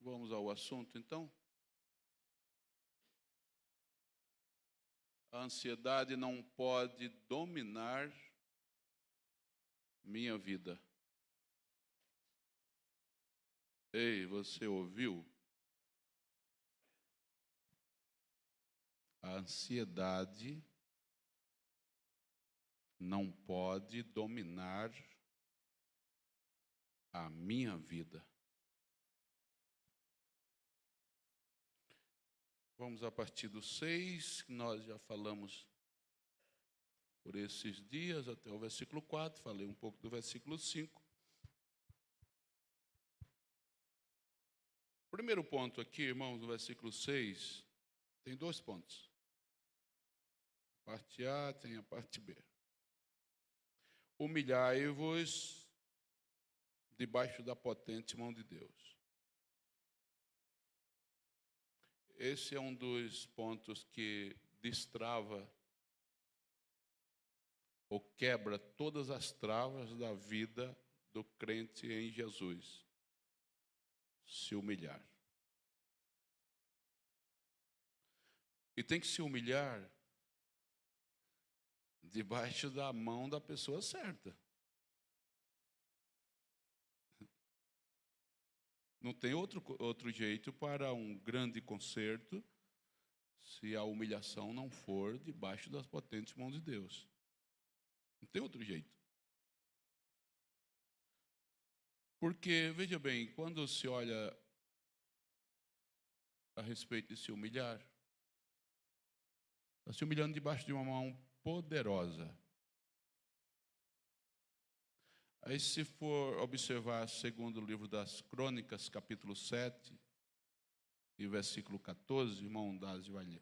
Vamos ao assunto, então. A ansiedade não pode dominar minha vida. Ei, você ouviu? A ansiedade não pode dominar a minha vida. Vamos a partir do 6, que nós já falamos por esses dias, até o versículo 4, falei um pouco do versículo 5. Primeiro ponto aqui, irmãos, no versículo 6, tem 2 pontos. A parte A tem a parte B. Humilhai-vos debaixo da potente mão de Deus. Esse é um dos pontos que destrava ou quebra todas as travas da vida do crente em Jesus. Se humilhar. E tem que se humilhar debaixo da mão da pessoa certa. Não tem outro jeito para um grande concerto se a humilhação não for debaixo das potentes mãos de Deus. Não tem outro jeito. Porque, veja bem, quando se olha a respeito de se humilhar, está se humilhando debaixo de uma mão poderosa. Aí, se for observar segundo o livro das Crônicas, capítulo 7, e versículo 14, irmão Dásio vai ler.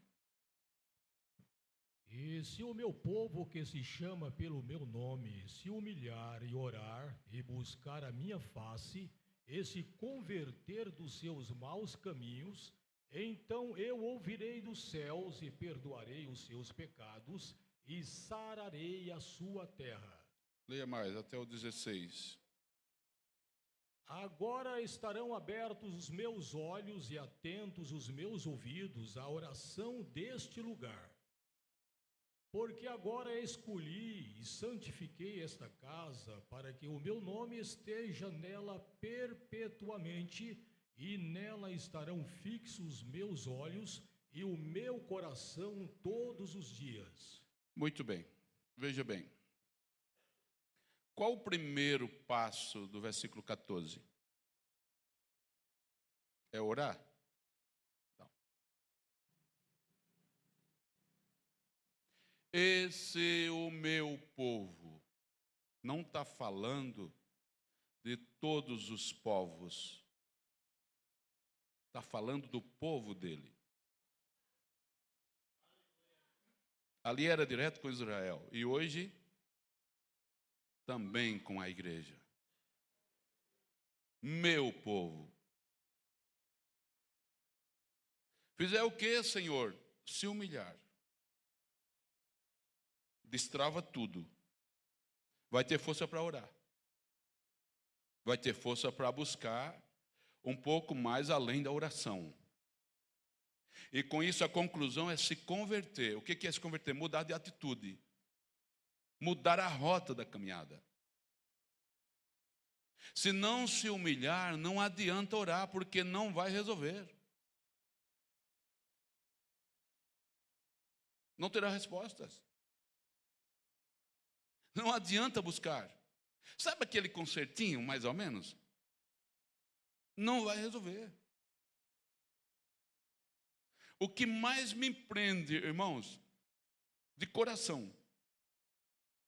E se o meu povo que se chama pelo meu nome se humilhar e orar e buscar a minha face e se converter dos seus maus caminhos, então eu ouvirei dos céus e perdoarei os seus pecados e sararei a sua terra. Leia mais, até o 16. Agora estarão abertos os meus olhos e atentos os meus ouvidos à oração deste lugar. Porque agora escolhi e santifiquei esta casa para que o meu nome esteja nela perpetuamente, e nela estarão fixos meus olhos e o meu coração todos os dias. Muito bem, veja bem. Qual o primeiro passo do versículo 14? É orar? Não. Esse o meu povo não está falando de todos os povos. Está falando do povo dele. Ali era direto com Israel. E hoje, também com a igreja. Meu povo. Fizer o que, Senhor? Se humilhar. Destrava tudo. Vai ter força para orar. Vai ter força para buscar um pouco mais além da oração. E com isso a conclusão é se converter. O que é se converter? Mudar de atitude. Mudar a rota da caminhada. Se não se humilhar, não adianta orar, porque não vai resolver. Não terá respostas. Não adianta buscar. Sabe aquele concertinho, mais ou menos? Não vai resolver. O que mais me prende, irmãos, de coração,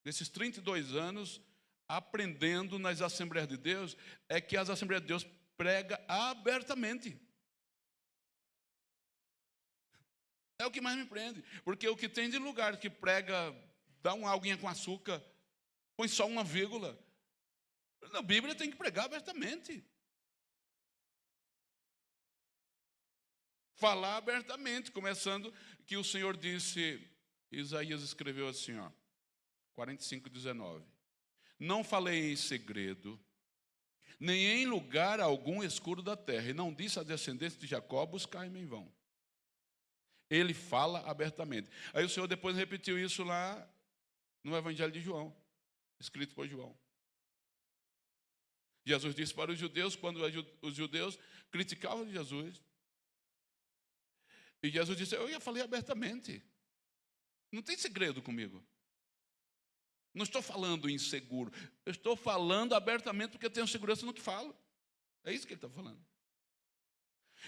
nesses 32 anos, aprendendo nas Assembleias de Deus, é que as Assembleias de Deus pregam abertamente. É o que mais me prende. Porque o que tem de lugar que prega, dá uma aguinha com açúcar, põe só uma vírgula. Na Bíblia tem que pregar abertamente. Falar abertamente, começando que o Senhor disse, Isaías escreveu assim, 45:19. Não falei em segredo, nem em lugar algum escuro da terra. E não disse à descendência de Jacó, buscai-me em vão. Ele fala abertamente. Aí o Senhor depois repetiu isso lá no Evangelho de João, escrito por João. Jesus disse para os judeus, quando os judeus criticavam Jesus, e Jesus disse, eu já falei abertamente. Não tem segredo comigo. Não estou falando inseguro. Eu estou falando abertamente porque eu tenho segurança no que falo. É isso que ele está falando.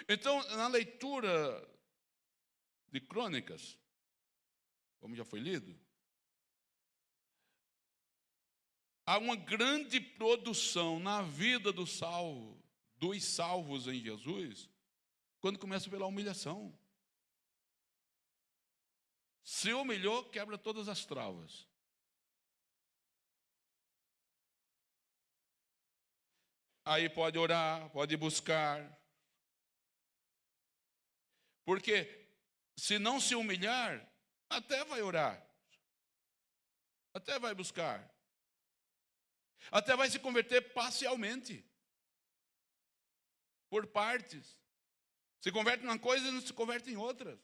Então, na leitura de Crônicas, como já foi lido, há uma grande produção na vida dos salvos em Jesus, quando começa pela humilhação. Se humilhou, quebra todas as travas. Aí pode orar, pode buscar. Porque se não se humilhar, até vai orar. Até vai buscar. Até vai se converter parcialmente. Por partes. Se converte numa coisa e não se converte em outras.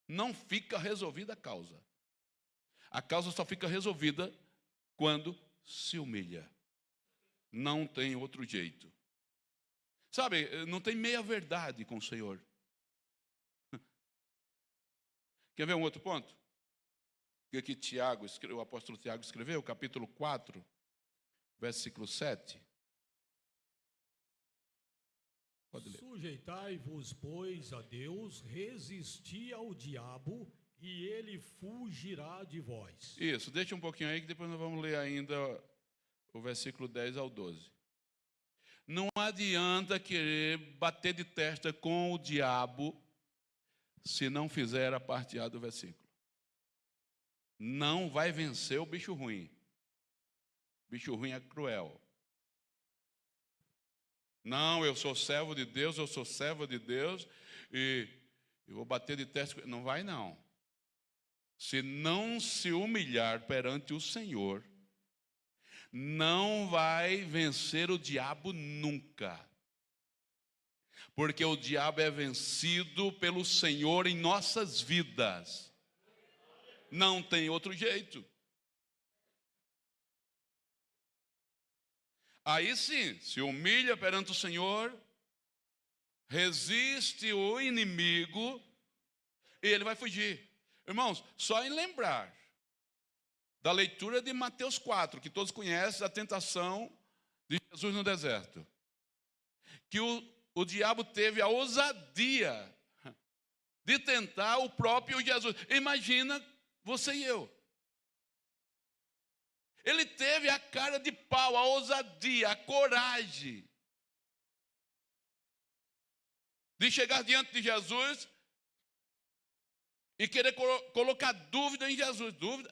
Não fica resolvida a causa. A causa só fica resolvida quando se humilha. Não tem outro jeito. Sabe, não tem meia verdade com o Senhor. Quer ver um outro ponto? Que aqui o apóstolo Tiago escreveu, capítulo 4, versículo 7. Pode ler. Sujeitai-vos, pois, a Deus, resisti ao diabo, e ele fugirá de vós. Isso, deixa um pouquinho aí, que depois nós vamos ler ainda o versículo 10 ao 12. Não adianta querer bater de testa com o diabo se não fizer a parte A do versículo. Não vai vencer o bicho ruim. O bicho ruim é cruel. Não, eu sou servo de Deus, eu sou serva de Deus e eu vou bater de testa. Não vai não. Se não se humilhar perante o Senhor, não vai vencer o diabo nunca. Porque o diabo é vencido pelo Senhor em nossas vidas. Não tem outro jeito. Aí sim, se humilha perante o Senhor, resiste o inimigo e ele vai fugir. Irmãos, só em lembrar da leitura de Mateus 4, que todos conhecem, a tentação de Jesus no deserto. Que o diabo teve a ousadia de tentar o próprio Jesus. Imagina você e eu. Ele teve a cara de pau, a ousadia, a coragem de chegar diante de Jesus e querer colocar dúvida em Jesus. Dúvida?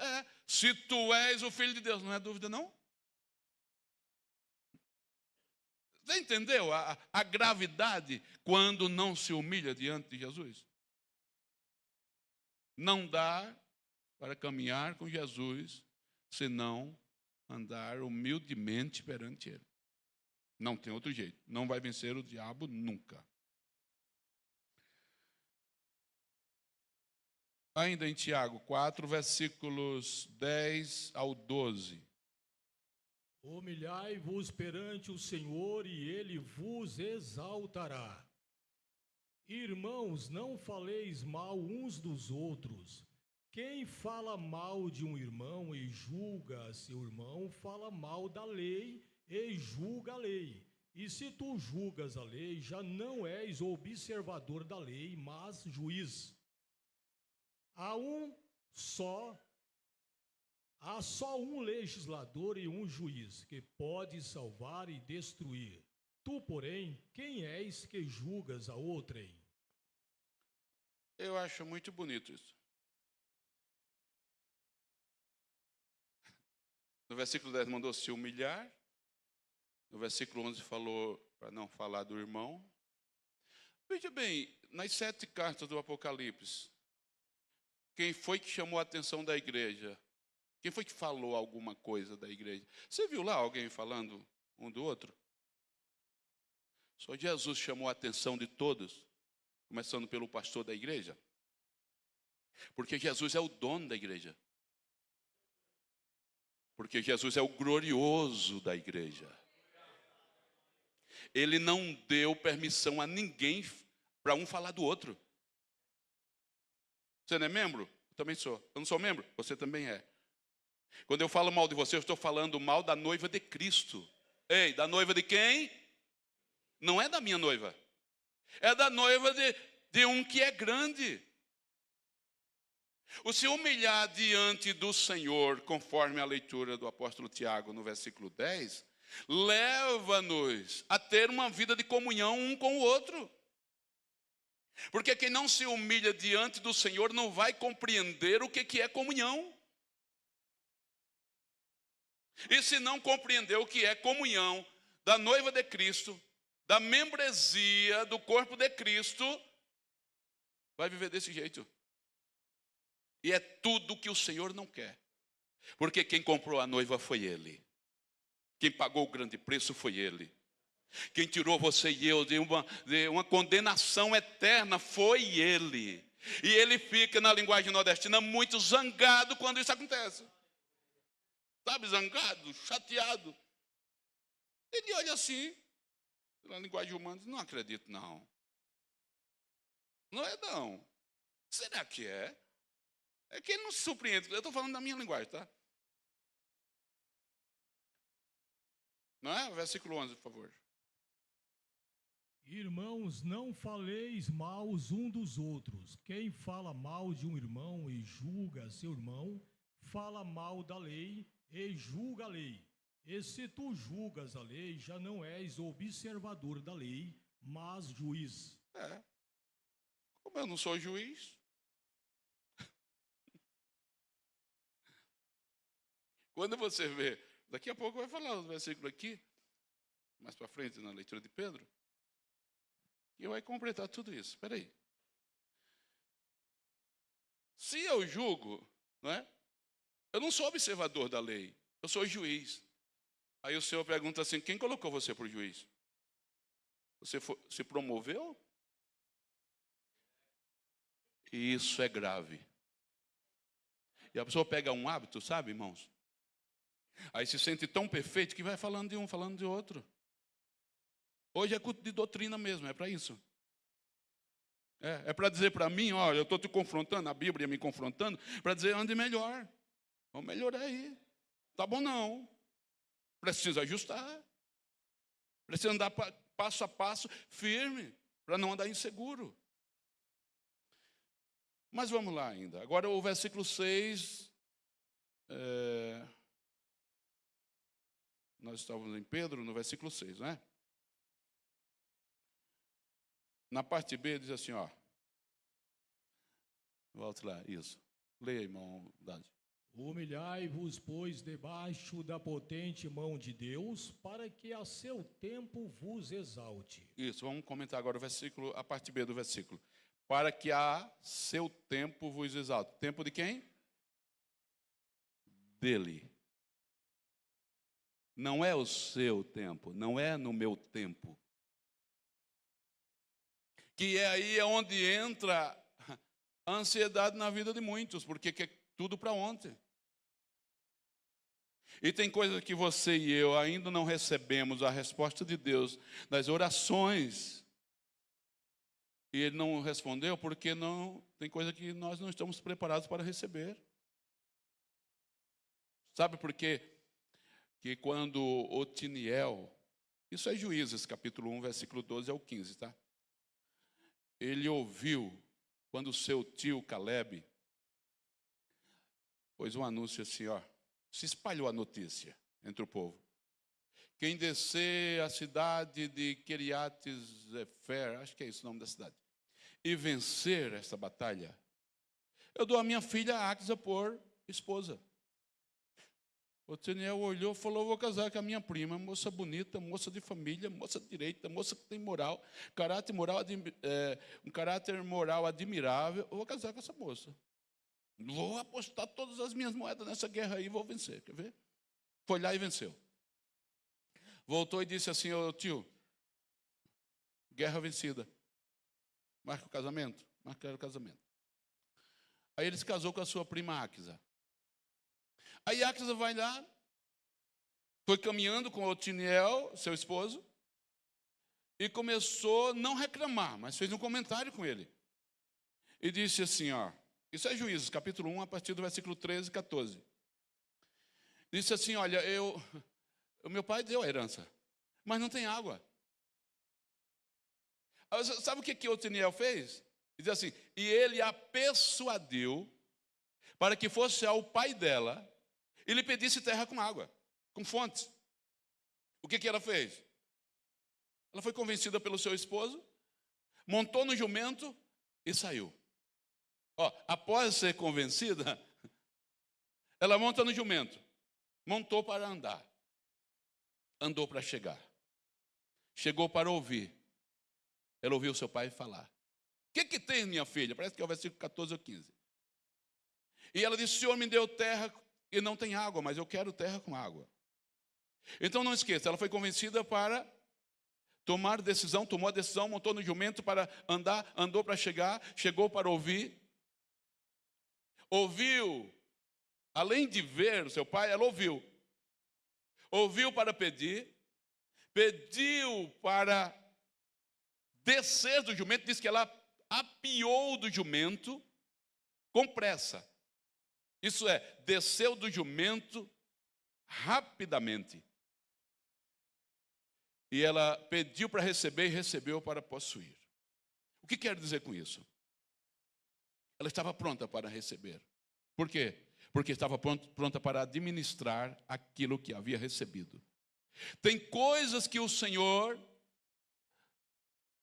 Se tu és o Filho de Deus. Não é dúvida, não? Você entendeu a gravidade quando não se humilha diante de Jesus? Não dá para caminhar com Jesus se não andar humildemente perante Ele. Não tem outro jeito. Não vai vencer o diabo nunca. Ainda em Tiago 4, versículos 10 ao 12. Humilhai-vos perante o Senhor e Ele vos exaltará. Irmãos, não faleis mal uns dos outros. Quem fala mal de um irmão e julga seu irmão, fala mal da lei e julga a lei. E se tu julgas a lei, já não és observador da lei, mas juiz. Há só um legislador e um juiz, que pode salvar e destruir. Tu, porém, quem és que julgas a outrem? Eu acho muito bonito isso. No versículo 10 mandou se humilhar. No versículo 11 falou para não falar do irmão. Veja bem, nas 7 cartas do Apocalipse, quem foi que chamou a atenção da igreja? Quem foi que falou alguma coisa da igreja? Você viu lá alguém falando um do outro? Só Jesus chamou a atenção de todos, começando pelo pastor da igreja. Porque Jesus é o dono da igreja. Porque Jesus é o glorioso da igreja. Ele não deu permissão a ninguém para um falar do outro. Você não é membro? Eu também sou. Eu não sou membro? Você também é. Quando eu falo mal de você, eu estou falando mal da noiva de Cristo. Ei, da noiva de quem? Não é da minha noiva. É da noiva de um que é grande. O se humilhar diante do Senhor, conforme a leitura do apóstolo Tiago no versículo 10, leva-nos a ter uma vida de comunhão um com o outro. Porque quem não se humilha diante do Senhor não vai compreender o que é comunhão. E se não compreender o que é comunhão da noiva de Cristo, da membresia do corpo de Cristo, vai viver desse jeito. E é tudo que o Senhor não quer. Porque quem comprou a noiva foi Ele. Quem pagou o grande preço foi Ele. Quem tirou você e eu de uma condenação eterna foi Ele. E Ele fica, na linguagem nordestina, muito zangado quando isso acontece. Sabe, zangado, chateado. Ele olha assim, na linguagem humana, diz, não acredito não. Não é não. Será que é? É que ele não se surpreende. Eu estou falando da minha linguagem, tá? Não é? Versículo 11, por favor. Irmãos, não faleis mal um dos outros. Quem fala mal de um irmão e julga seu irmão, fala mal da lei e julga a lei. E se tu julgas a lei, já não és observador da lei, mas juiz. Como eu não sou juiz. Quando você vê, daqui a pouco vai falar o versículo aqui, mais para frente na leitura de Pedro, e vai completar tudo isso. Espera aí. Se eu julgo, não é? Eu não sou observador da lei, eu sou juiz. Aí o Senhor pergunta assim, quem colocou você por juiz? Você se promoveu? E isso é grave. E a pessoa pega um hábito, sabe, irmãos? Aí se sente tão perfeito que vai falando de um, falando de outro. Hoje é culto de doutrina mesmo, é para isso. É para dizer para mim, olha, eu estou te confrontando, a Bíblia me confrontando, para dizer, ande melhor. Vamos melhorar aí. Tá bom não. Precisa ajustar. Precisa andar passo a passo, firme, para não andar inseguro. Mas vamos lá ainda. Agora o versículo 6... Nós estávamos em Pedro, no versículo 6, não é? Na parte B diz assim, ó. Volta lá, isso. Leia, irmão Dade. Humilhai-vos, pois, debaixo da potente mão de Deus, para que a seu tempo vos exalte. Isso, vamos comentar agora o versículo, a parte B do versículo. Para que a seu tempo vos exalte. Tempo de quem? Dele. Não é o seu tempo, não é no meu tempo. Que é aí onde entra a ansiedade na vida de muitos, porque quer tudo para ontem. E tem coisas que você e eu ainda não recebemos a resposta de Deus nas orações. E Ele não respondeu porque não tem coisa que nós não estamos preparados para receber. Sabe por quê? Que quando Otiniel, isso é Juízes, capítulo 1, versículo 12 ao 15, tá? Ele ouviu, quando seu tio Caleb pôs um anúncio assim, ó, se espalhou a notícia entre o povo. Quem descer a cidade de Kiriat-Zefer, acho que é esse o nome da cidade, e vencer essa batalha, eu dou a minha filha Axa por esposa. O Otiniel olhou e falou, vou casar com a minha prima, moça bonita, moça de família, moça direita, moça que tem moral, um caráter moral admirável, eu vou casar com essa moça. Vou apostar todas as minhas moedas nessa guerra aí e vou vencer, quer ver? Foi lá e venceu. Voltou e disse assim: ô tio, guerra vencida. Marca o casamento? Marcaram o casamento. Aí ele se casou com a sua prima Áquisa. Aí Áquisa vai lá, foi caminhando com Otiniel, seu esposo, e começou a não reclamar, mas fez um comentário com ele. E disse assim, ó, isso é Juízes, capítulo 1, a partir do versículo 13 e 14. Disse assim, olha, o meu pai deu a herança, mas não tem água. Sabe o que Otiniel fez? Diz assim, e ele a persuadiu para que fosse ao pai dela e lhe pedisse terra com água, com fontes. O que ela fez? Ela foi convencida pelo seu esposo, montou no jumento e saiu. Após ser convencida, ela monta no jumento, montou para andar, andou para chegar, chegou para ouvir. Ela ouviu seu pai falar. O que tem, minha filha? Parece que é o versículo 14 ou 15. E ela disse, o Senhor me deu terra e não tem água, mas eu quero terra com água. Então não esqueça, ela foi convencida para tomar decisão, tomou a decisão, montou no jumento para andar, andou para chegar, chegou para ouvir. Ouviu, além de ver o seu pai, ela ouviu. Ouviu para pedir, pediu para descer do jumento, diz que ela apiou do jumento com pressa. Isso é, desceu do jumento rapidamente. E ela pediu para receber e recebeu para possuir. O que quer dizer com isso? Ela estava pronta para receber. Por quê? Porque estava pronta para administrar aquilo que havia recebido. Tem coisas que o Senhor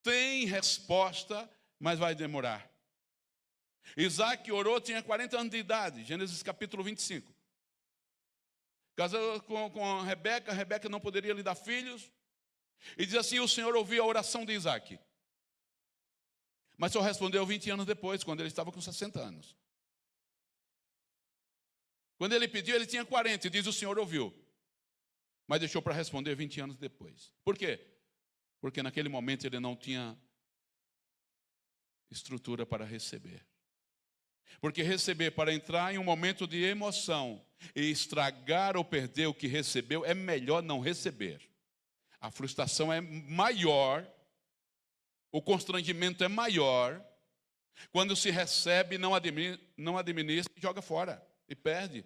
tem resposta, mas vai demorar. Isaac orou, tinha 40 anos de idade, Gênesis capítulo 25. Casou com Rebeca, Rebeca não poderia lhe dar filhos. E diz assim, o Senhor ouviu a oração de Isaac. Mas só respondeu 20 anos depois, quando ele estava com 60 anos. Quando ele pediu, ele tinha 40, e diz o Senhor ouviu. Mas deixou para responder 20 anos depois. Por quê? Porque naquele momento ele não tinha estrutura para receber. Porque receber para entrar em um momento de emoção e estragar ou perder o que recebeu, é melhor não receber. A frustração é maior, o constrangimento é maior, quando se recebe, não administra e joga fora, e perde.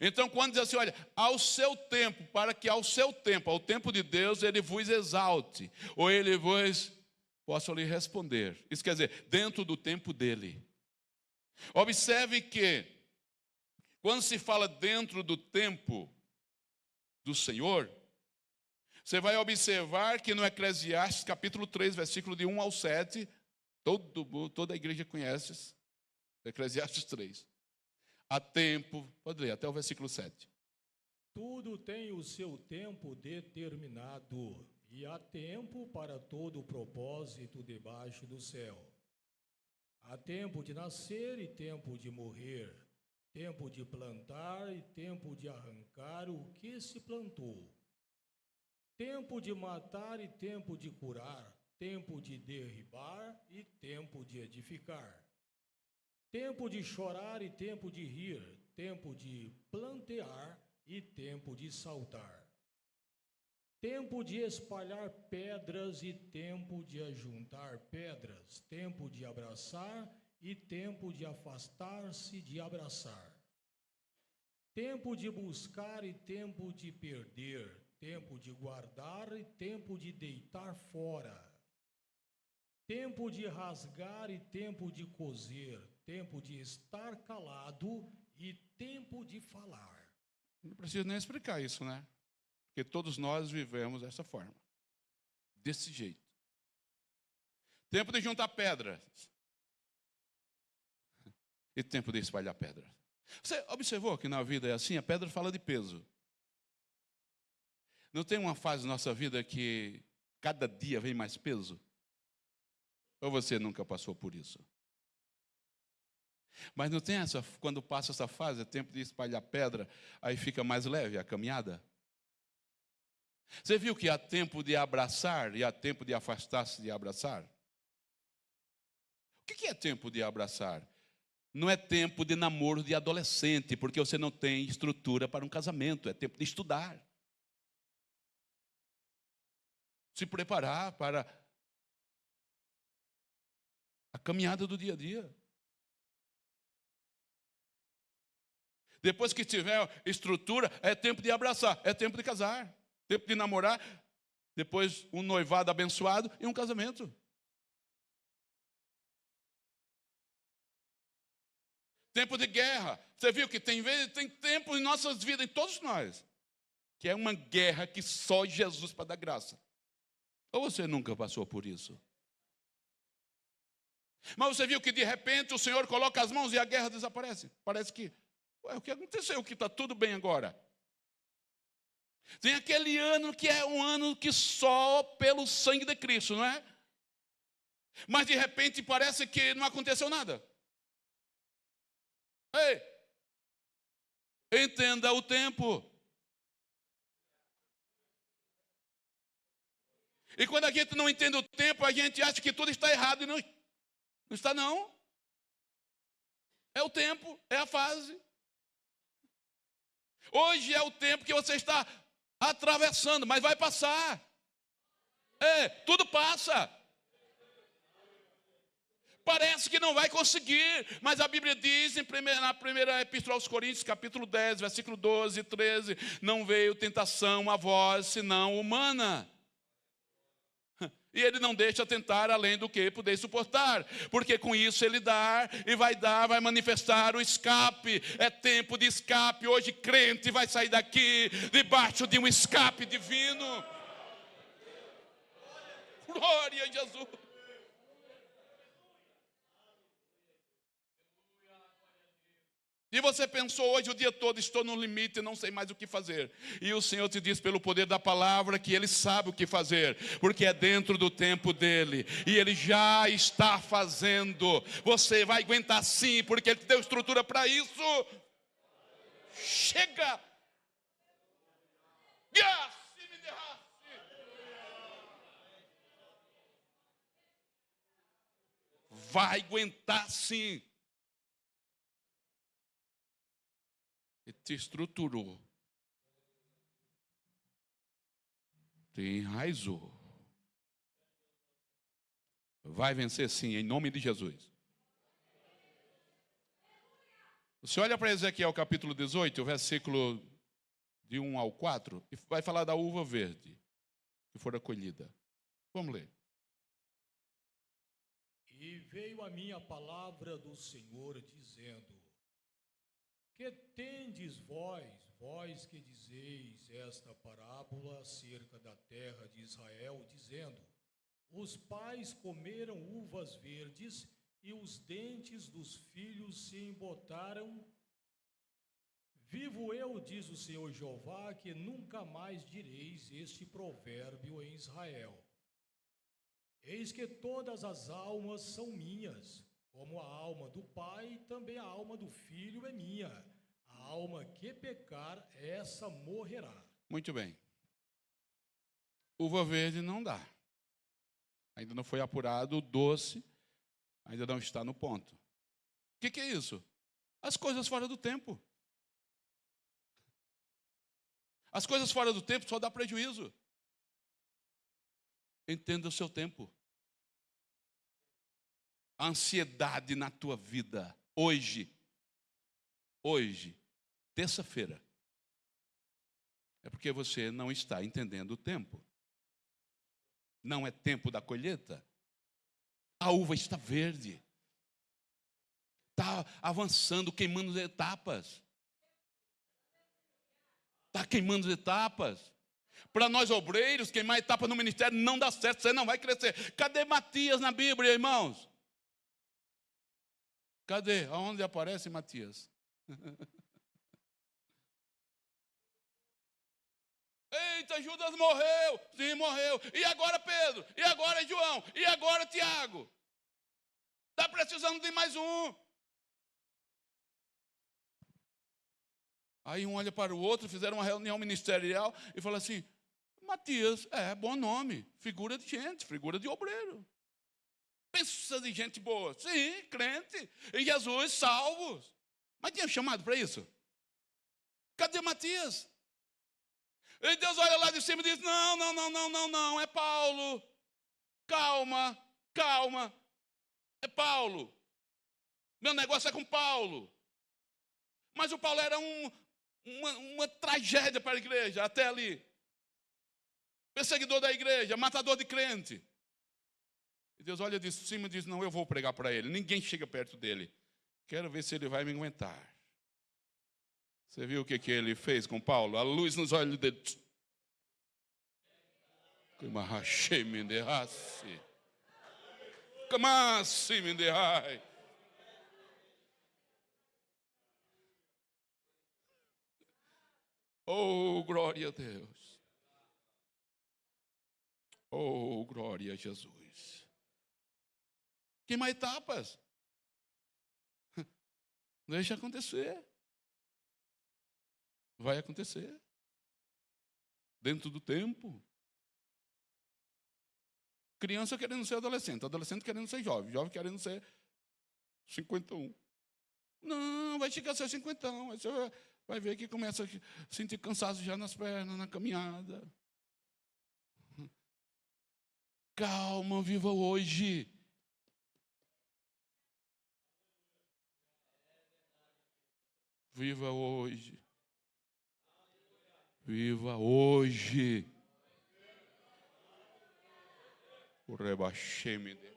Então, quando diz assim, olha, ao seu tempo, para que ao seu tempo, ao tempo de Deus, Ele vos exalte, ou Ele vos possa lhe responder. Isso quer dizer, dentro do tempo dEle. Observe que, quando se fala dentro do tempo do Senhor, você vai observar que no Eclesiastes, capítulo 3, versículo de 1 ao 7, toda a igreja conhece, Eclesiastes 3. Há tempo, pode ler, até o versículo 7. Tudo tem o seu tempo determinado, e há tempo para todo o propósito debaixo do céu. Há tempo de nascer e tempo de morrer, tempo de plantar e tempo de arrancar o que se plantou. Tempo de matar e tempo de curar, tempo de derribar e tempo de edificar. Tempo de chorar e tempo de rir, tempo de plantear e tempo de saltar. Tempo de espalhar pedras e tempo de ajuntar pedras, tempo de abraçar e tempo de afastar-se de abraçar. Tempo de buscar e tempo de perder, tempo de guardar e tempo de deitar fora. Tempo de rasgar e tempo de coser, tempo de estar calado e tempo de falar. Não preciso nem explicar isso, né? Porque todos nós vivemos dessa forma. Desse jeito. Tempo de juntar pedras. E tempo de espalhar pedras. Você observou que na vida é assim? A pedra fala de peso. Não tem uma fase na nossa vida que cada dia vem mais peso? Ou você nunca passou por isso? Mas não tem essa, quando passa essa fase, é tempo de espalhar pedra, aí fica mais leve a caminhada? Você viu que há tempo de abraçar e há tempo de afastar-se de abraçar? O que é tempo de abraçar? Não é tempo de namoro de adolescente, porque você não tem estrutura para um casamento. É tempo de estudar. Se preparar para a caminhada do dia a dia. Depois que tiver estrutura, é tempo de abraçar, é tempo de casar, tempo de namorar, depois um noivado abençoado e um casamento. Tempo de guerra. Você viu que tem tempo em nossas vidas, em todos nós, que é uma guerra que só Jesus para dar graça. Ou você nunca passou por isso? Mas você viu que de repente o Senhor coloca as mãos e a guerra desaparece. Parece que, o que aconteceu? Que está tudo bem agora. Tem aquele ano que é um ano que só pelo sangue de Cristo, não é? Mas de repente parece que não aconteceu nada. Ei, entenda o tempo. E quando a gente não entende o tempo, a gente acha que tudo está errado. E não está, não. É o tempo, é a fase. Hoje é o tempo que você está atravessando, mas vai passar. Tudo passa. Parece que não vai conseguir, mas a Bíblia diz na primeira epístola aos Coríntios, capítulo 10, versículo 12 e 13, não veio tentação a vós, senão humana. E ele não deixa tentar além do que poder suportar, porque com isso ele dá, vai manifestar o escape. É tempo de escape. Hoje crente vai sair daqui debaixo de um escape divino. Glória a Jesus. E você pensou hoje o dia todo, estou no limite, não sei mais o que fazer. E o Senhor te diz pelo poder da palavra que Ele sabe o que fazer, porque é dentro do tempo dEle. E Ele já está fazendo. Você vai aguentar sim, porque Ele te deu estrutura para isso. Chega! Vai aguentar sim. E te estruturou, te enraizou. Vai vencer sim, em nome de Jesus. Você olha para Ezequiel capítulo 18, o versículo de 1 ao 4, e vai falar da uva verde que fora colhida. Vamos ler. E veio a minha palavra do Senhor dizendo: que tendes vós que dizeis esta parábola acerca da terra de Israel, dizendo: os pais comeram uvas verdes e os dentes dos filhos se embotaram. Vivo eu, diz o Senhor Jeová, que nunca mais direis este provérbio em Israel. Eis que todas as almas são minhas. Como a alma do pai, também a alma do filho é minha. A alma que pecar, essa morrerá. Muito bem. Uva verde não dá. Ainda não foi apurado o doce, ainda não está no ponto. O que é isso? As coisas fora do tempo. As coisas fora do tempo só dá prejuízo. Entenda o seu tempo. A ansiedade na tua vida, hoje, terça-feira, é porque você não está entendendo o tempo. Não é tempo da colheita. A uva está verde. Está avançando, queimando as etapas. Está queimando as etapas. Para nós obreiros, queimar etapa no ministério não dá certo, você não vai crescer. Cadê Matias na Bíblia, irmãos? Cadê? Aonde aparece Matias? Eita, Judas morreu. Sim, morreu. E agora Pedro? E agora João? E agora Tiago? Está precisando de mais um. Aí um olha para o outro, fizeram uma reunião ministerial e fala assim: Matias, bom nome, figura de gente, figura de obreiro. Pensa de gente boa. Sim, crente. Em Jesus, salvos. Mas tinha chamado para isso? Cadê Matias? E Deus olha lá de cima e diz, não, é Paulo. Calma. É Paulo. Meu negócio é com Paulo. Mas o Paulo era uma tragédia para a igreja, até ali. Perseguidor da igreja, matador de crente. E Deus olha de cima e diz, não, eu vou pregar para ele. Ninguém chega perto dele. Quero ver se ele vai me aguentar. Você viu o que ele fez com Paulo? A luz nos olhos dele. Oh, glória a Deus. Oh, glória a Jesus. Queimar etapas. Deixa acontecer. Vai acontecer. Dentro do tempo. Criança querendo ser adolescente querendo ser jovem querendo ser 51. Não, vai chegar a ser 50. Você vai ver que começa a sentir cansaço já nas pernas, na caminhada. Calma, viva hoje. Viva hoje. Viva hoje. O rebaixeme de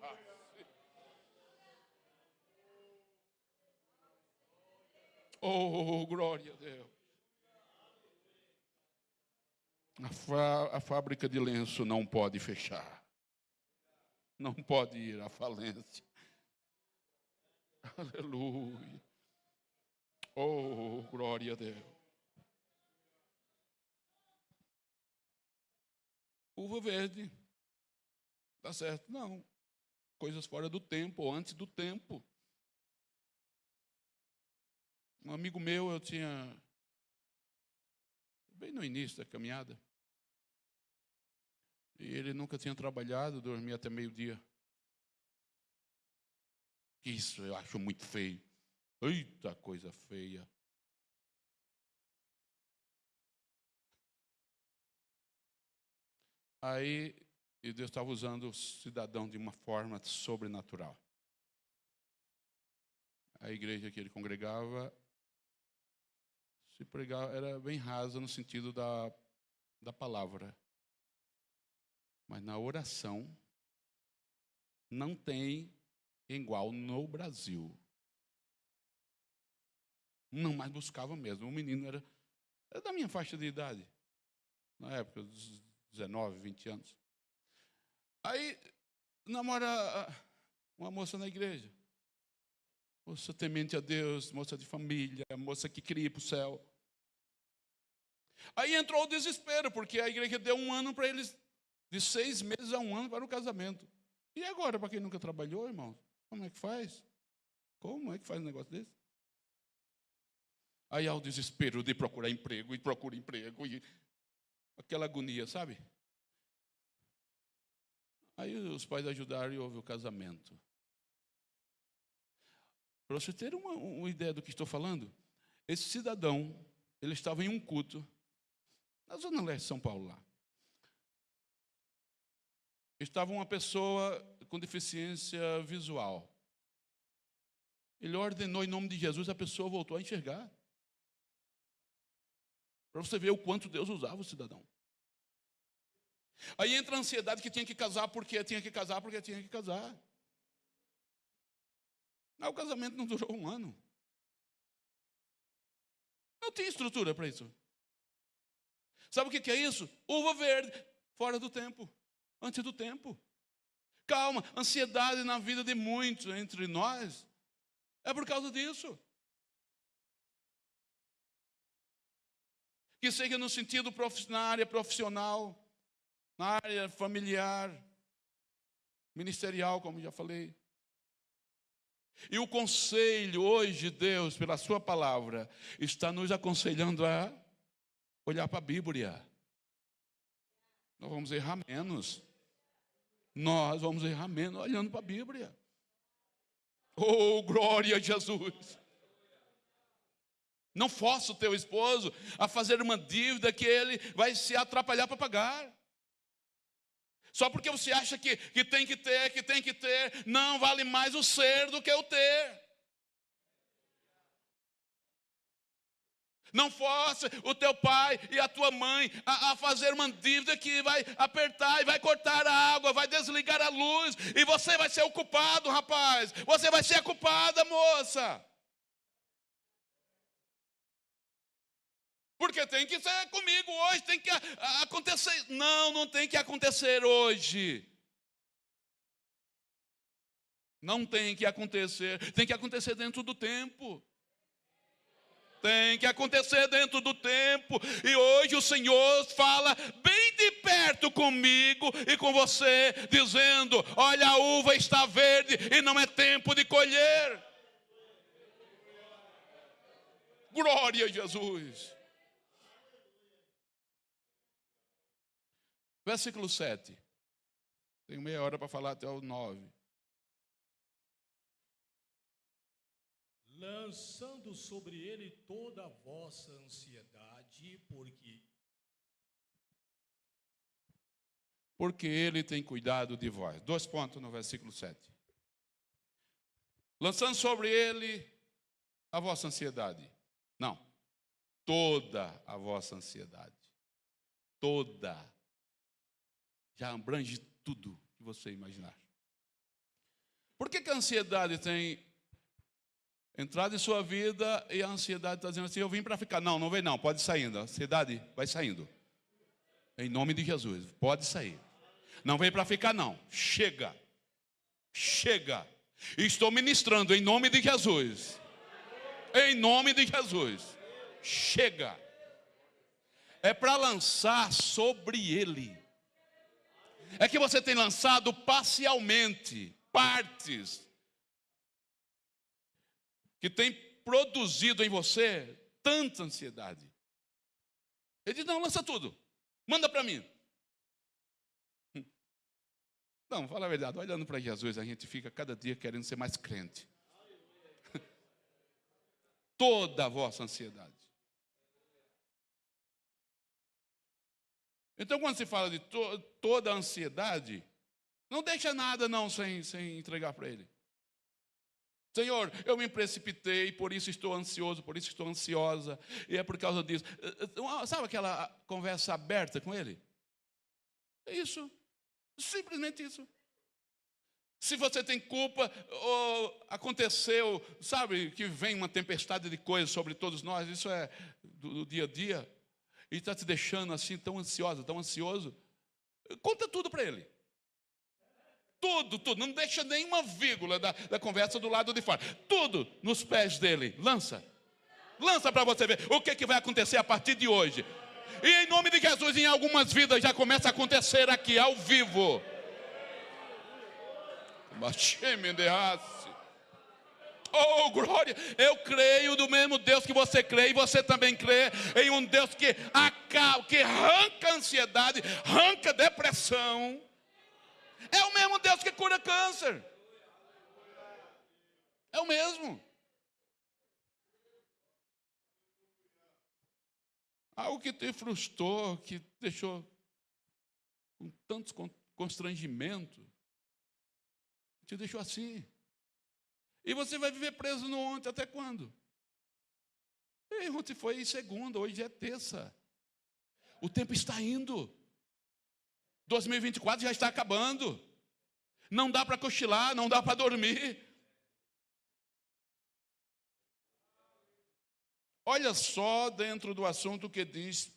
oh, glória a Deus. A fábrica de lenço não pode fechar. Não pode ir à falência. Aleluia. Oh, glória a Deus. Uva verde. Tá certo? Não. Coisas fora do tempo, ou antes do tempo. Um amigo meu, eu tinha, bem no início da caminhada, e ele nunca tinha trabalhado, dormia até meio-dia. Isso eu acho muito feio. Eita, coisa feia. Aí, e Deus estava usando o cidadão de uma forma sobrenatural. A igreja que ele congregava, se pregava, era bem rasa no sentido da palavra. Mas na oração, não tem igual no Brasil. Não mais buscava mesmo. O menino era da minha faixa de idade. Na época, dos 19, 20 anos. Aí, namora uma moça na igreja. Moça temente a Deus, moça de família, moça que queria ir para o céu. Aí entrou o desespero, porque a igreja deu 1 ano para eles, de 6 meses a 1 ano para o casamento. E agora, para quem nunca trabalhou, irmão, como é que faz? Como é que faz um negócio desse? Aí há o desespero de procurar emprego, e procura emprego, e aquela agonia, sabe? Aí os pais ajudaram e houve o casamento. Para você ter uma ideia do que estou falando, esse cidadão, ele estava em um culto, na Zona Leste de São Paulo, lá. Estava uma pessoa com deficiência visual. Ele ordenou em nome de Jesus, a pessoa voltou a enxergar. Para você ver o quanto Deus usava o cidadão. Aí entra a ansiedade que tinha que casar, porque tinha que casar. Mas o casamento não durou 1 ano. Não tinha estrutura para isso. Sabe o que é isso? Uva verde, fora do tempo, antes do tempo. Calma, ansiedade na vida de muitos entre nós é por causa disso. Que seja no sentido na área profissional, na área familiar, ministerial, como já falei. E o conselho hoje, Deus, pela sua palavra, está nos aconselhando a olhar para a Bíblia. Nós vamos errar menos. Nós vamos errar menos olhando para a Bíblia. Oh, glória a Jesus. Não força o teu esposo a fazer uma dívida que ele vai se atrapalhar para pagar. Só porque você acha que tem que ter, não vale mais o ser do que o ter. Não force o teu pai e a tua mãe a fazer uma dívida que vai apertar e vai cortar a água, vai desligar a luz, e você vai ser o culpado, rapaz. Você vai ser a culpada, moça. Porque tem que ser comigo hoje, tem que acontecer. Não, não tem que acontecer hoje. Não tem que acontecer dentro do tempo. Tem que acontecer dentro do tempo. E hoje o Senhor fala bem de perto comigo e com você, dizendo: olha, a uva está verde e não é tempo de colher. Glória a Jesus. Versículo 7. Tenho meia hora para falar até o 9. Lançando sobre ele toda a vossa ansiedade, porque ele tem cuidado de vós. 2 pontos no versículo 7. Lançando sobre ele a vossa ansiedade. Não, toda a vossa ansiedade. Toda. Já abrange tudo que você imaginar. Por que a ansiedade tem entrado em sua vida e a ansiedade está dizendo assim: eu vim para ficar? Não, não vem não, pode sair ainda. A ansiedade vai saindo. Em nome de Jesus, pode sair. Não vem para ficar não, chega. Chega. Estou ministrando em nome de Jesus. Em nome de Jesus. Chega. É para lançar sobre ele. É que você tem lançado parcialmente, partes, que tem produzido em você tanta ansiedade. Ele diz: não, lança tudo, manda para mim. Não, fala a verdade, olhando para Jesus, a gente fica cada dia querendo ser mais crente. Toda a vossa ansiedade. Então, quando se fala de toda a ansiedade, não deixa nada não sem entregar para ele. Senhor, eu me precipitei, por isso estou ansioso, por isso estou ansiosa, e é por causa disso. Sabe aquela conversa aberta com ele? É isso, simplesmente isso. Se você tem culpa, ou aconteceu, sabe, que vem uma tempestade de coisas sobre todos nós, isso é do dia a dia, e está te deixando assim tão ansiosa, tão ansioso, conta tudo para ele. Tudo, não deixa nenhuma vírgula da conversa do lado de fora. Tudo nos pés dele. Lança para você ver o que vai acontecer a partir de hoje. E em nome de Jesus, em algumas vidas já começa a acontecer aqui, ao vivo. Oh, glória! Eu creio do mesmo Deus que você crê, e você também crê em um Deus que arranca a ansiedade, arranca a depressão. É o mesmo Deus que cura câncer. É o mesmo. Algo que te frustrou, que deixou com tantos constrangimentos, te deixou assim. E você vai viver preso no ontem até quando? E ontem foi segunda, hoje é terça. O tempo está indo. 2024 já está acabando. Não dá para cochilar, não dá para dormir. Olha só dentro do assunto que diz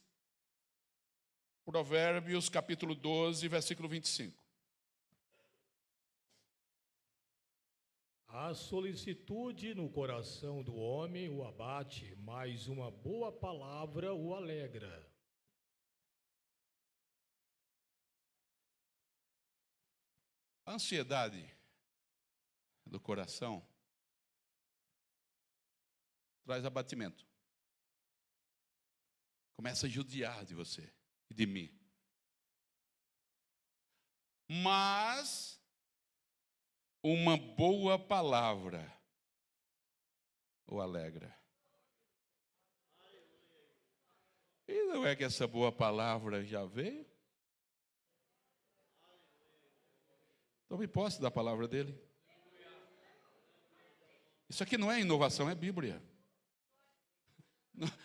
Provérbios capítulo 12, versículo 25. A solicitude no coração do homem o abate, mas uma boa palavra o alegra. A ansiedade do coração traz abatimento. Começa a judiar de você e de mim. Mas uma boa palavra o alegra. E não é que essa boa palavra já veio? Tome posse da palavra dele. Isso aqui não é inovação, é Bíblia.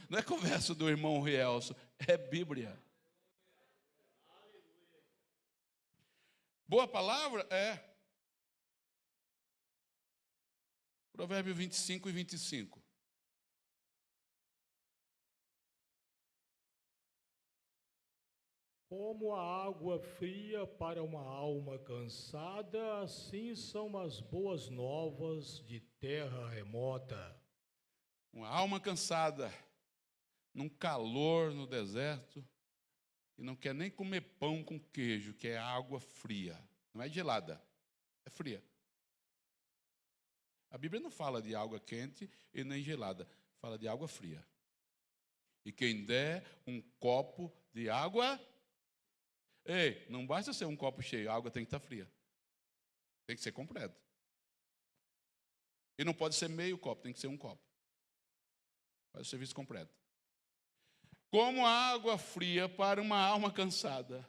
Não é conversa do irmão Rielso, é Bíblia. Boa palavra é Provérbio 25 e 25. Como a água fria para uma alma cansada, assim são as boas novas de terra remota. Uma alma cansada, num calor no deserto, e não quer nem comer pão com queijo, que é água fria. Não é gelada, é fria. A Bíblia não fala de água quente e nem gelada, fala de água fria. E quem der um copo de água... Ei, não basta ser um copo cheio, a água tem que estar fria. Tem que ser completo. E não pode ser meio copo, tem que ser um copo. Faz o serviço completo. Como a água fria para uma alma cansada,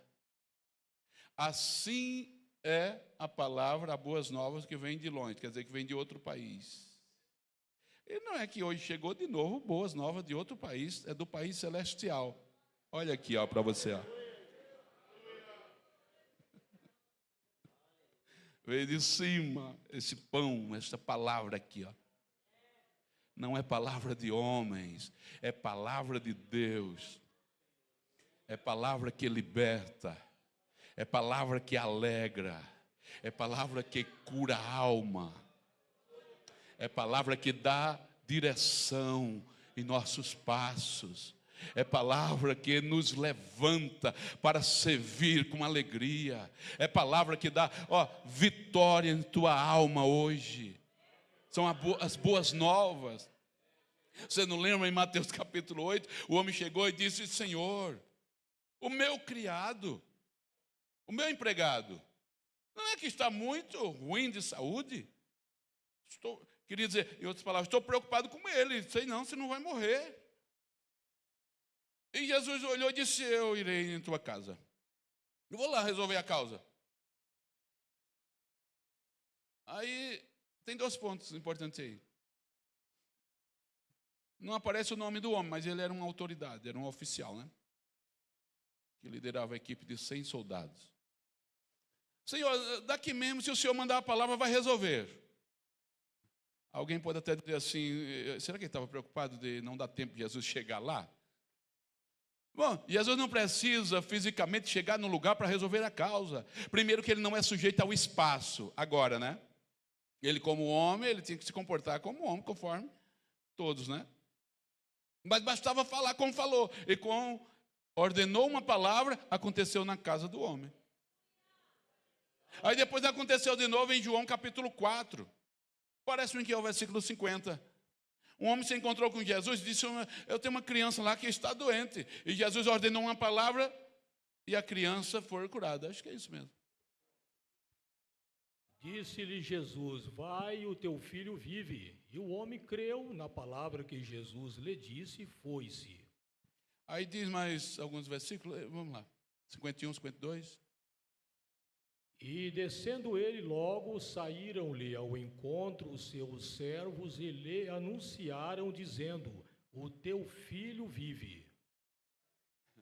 assim é a palavra, a boas novas que vem de longe, quer dizer, que vem de outro país. E não é que hoje chegou de novo boas novas de outro país, é do país celestial. Olha aqui, ó, para você, ó. Veio de cima esse pão, essa palavra aqui, ó. Não é palavra de homens, é palavra de Deus. É palavra que liberta, é palavra que alegra, é palavra que cura a alma, é palavra que dá direção em nossos passos, é palavra que nos levanta para servir com alegria, é palavra que dá, vitória em tua alma hoje. São as boas novas. Você não lembra em Mateus capítulo 8? O homem chegou e disse: Senhor, o meu criado, o meu empregado, não é que está muito ruim de saúde? Queria dizer, em outras palavras, estou preocupado com ele, sei não, você não vai morrer. E Jesus olhou e disse: eu irei em tua casa. Eu vou lá resolver a causa. Aí, tem 2 pontos importantes aí. Não aparece o nome do homem, mas ele era uma autoridade, era um oficial, né? Que liderava a equipe de 100 soldados. Senhor, daqui mesmo, se o Senhor mandar a palavra, vai resolver. Alguém pode até dizer assim: será que ele estava preocupado de não dar tempo de Jesus chegar lá? Bom, Jesus não precisa fisicamente chegar no lugar para resolver a causa. Primeiro que ele não é sujeito ao espaço. Agora, né? Ele como homem, ele tinha que se comportar como homem, conforme todos, né? Mas bastava falar como falou. E ordenou uma palavra, aconteceu na casa do homem. Aí depois aconteceu de novo em João capítulo 4. Parece-me que é o versículo 50. Um homem se encontrou com Jesus e disse: eu tenho uma criança lá que está doente. E Jesus ordenou uma palavra e a criança foi curada. Acho que é isso mesmo. Disse-lhe Jesus: vai, o teu filho vive. E o homem creu na palavra que Jesus lhe disse e foi-se. Aí diz mais alguns versículos, vamos lá. 51, 52. E descendo ele logo, saíram-lhe ao encontro os seus servos e lhe anunciaram, dizendo: o teu filho vive.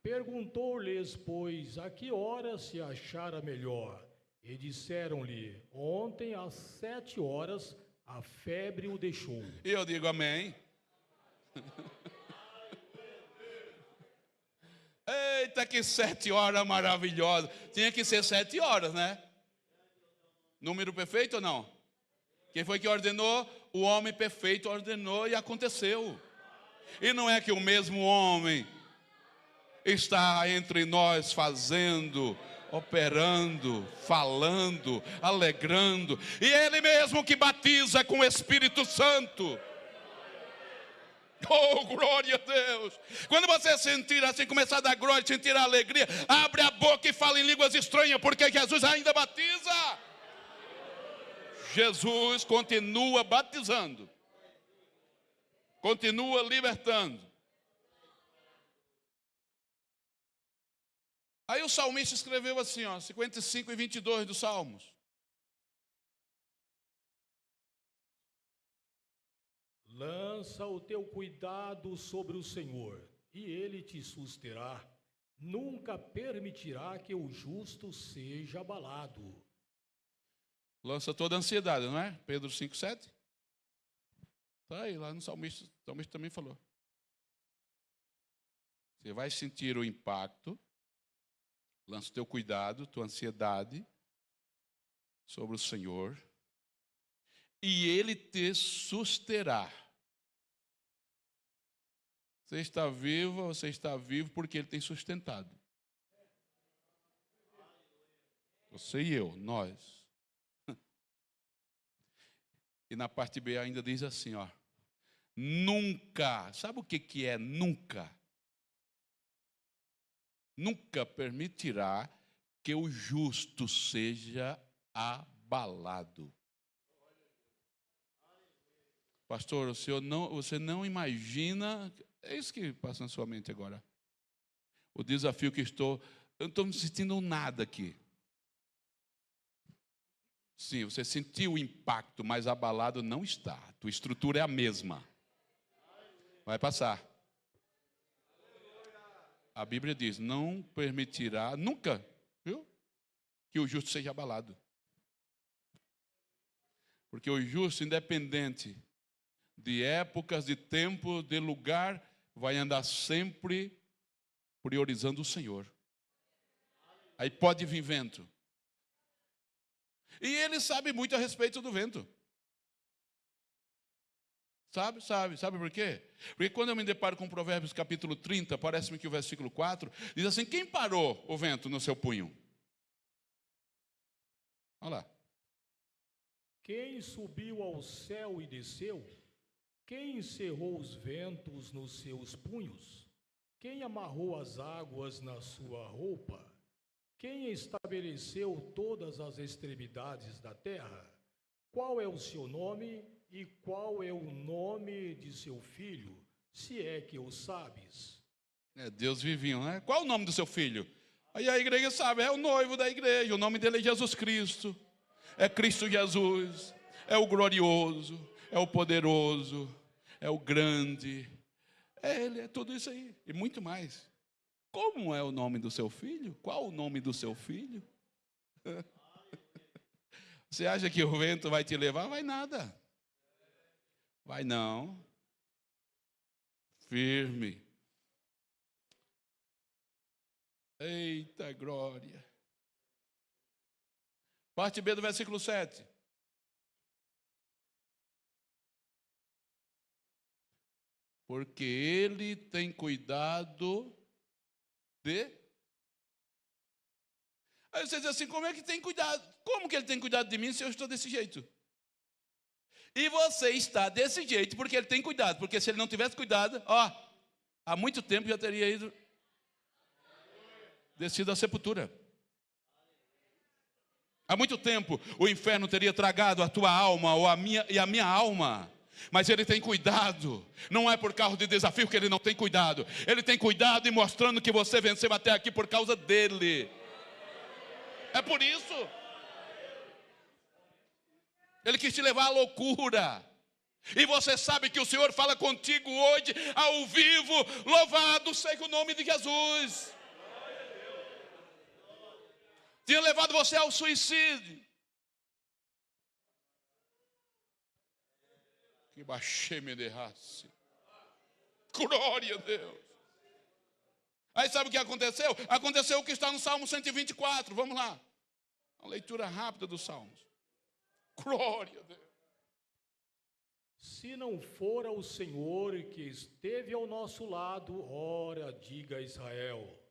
Perguntou-lhes, pois, a que hora se achara melhor? E disseram-lhe: ontem às 7 horas a febre o deixou. E eu digo amém. Eita, que 7 horas maravilhosa. Tinha que ser 7 horas, né? Número perfeito ou não? Quem foi que ordenou? O homem perfeito ordenou e aconteceu. E não é que o mesmo homem está entre nós fazendo, operando, falando, alegrando. E Ele mesmo que batiza com o Espírito Santo. Oh, glória a Deus. Quando você sentir assim, começar a dar glória, sentir a alegria, abre a boca e fala em línguas estranhas, porque Jesus ainda batiza. Jesus continua batizando. Continua libertando. Aí o salmista escreveu assim, 55 e 22 dos Salmos. Lança o teu cuidado sobre o Senhor, e Ele te susterá. Nunca permitirá que o justo seja abalado. Lança toda a ansiedade, não é? Pedro 5,7. Está aí, lá no salmista. O salmista também falou. Você vai sentir o impacto. Lança o teu cuidado, tua ansiedade sobre o Senhor. E Ele te susterá. Você está viva, você está vivo porque Ele tem sustentado. Você e eu, nós. E na parte B ainda diz assim, nunca, sabe o que é nunca? Nunca permitirá que o justo seja abalado. Pastor, você não imagina, é isso que passa na sua mente agora. O desafio que eu não estou me sentindo nada aqui. Sim, você sentiu o impacto, mas abalado não está. Tua estrutura é a mesma. Vai passar. A Bíblia diz, não permitirá, nunca, viu? Que o justo seja abalado. Porque o justo, independente de épocas, de tempo, de lugar, vai andar sempre priorizando o Senhor. Aí pode vir vento. E ele sabe muito a respeito do vento. Sabe por quê? Porque quando eu me deparo com Provérbios capítulo 30, parece-me que o versículo 4, diz assim, quem parou o vento no seu punho? Olha lá. Quem subiu ao céu e desceu? Quem encerrou os ventos nos seus punhos? Quem amarrou as águas na sua roupa? Quem estabeleceu todas as extremidades da terra? Qual é o seu nome e qual é o nome de seu filho, se é que o sabes? É Deus vivinho, né? Qual o nome do seu filho? Aí a igreja sabe, é o noivo da igreja, o nome dele é Jesus Cristo. É Cristo Jesus, é o glorioso, é o poderoso, é o grande. Ele é tudo isso aí e muito mais. Como é o nome do seu filho? Qual o nome do seu filho? Você acha que o vento vai te levar? Vai nada. Vai não. Firme. Eita glória. Parte B do versículo 7. Porque Ele tem cuidado de... Aí você diz assim, como é que tem cuidado? Como que Ele tem cuidado de mim se eu estou desse jeito? E você está desse jeito porque Ele tem cuidado. Porque se Ele não tivesse cuidado, há muito tempo já teria descido à sepultura. Há muito tempo o inferno teria tragado a tua alma ou a minha alma. Mas Ele tem cuidado. Não é por causa de desafio que Ele não tem cuidado. Ele tem cuidado e mostrando que você venceu até aqui por causa dEle. É por isso. Ele quis te levar à loucura. E você sabe que o Senhor fala contigo hoje, ao vivo. Louvado seja o nome de Jesus. Tinha levado você ao suicídio. Que baixei me derrasse. Glória a Deus. Aí sabe o que aconteceu? Aconteceu o que está no Salmo 124. Vamos lá. Uma leitura rápida dos Salmos. Glória a Deus. Se não fora o Senhor que esteve ao nosso lado, ora, diga Israel.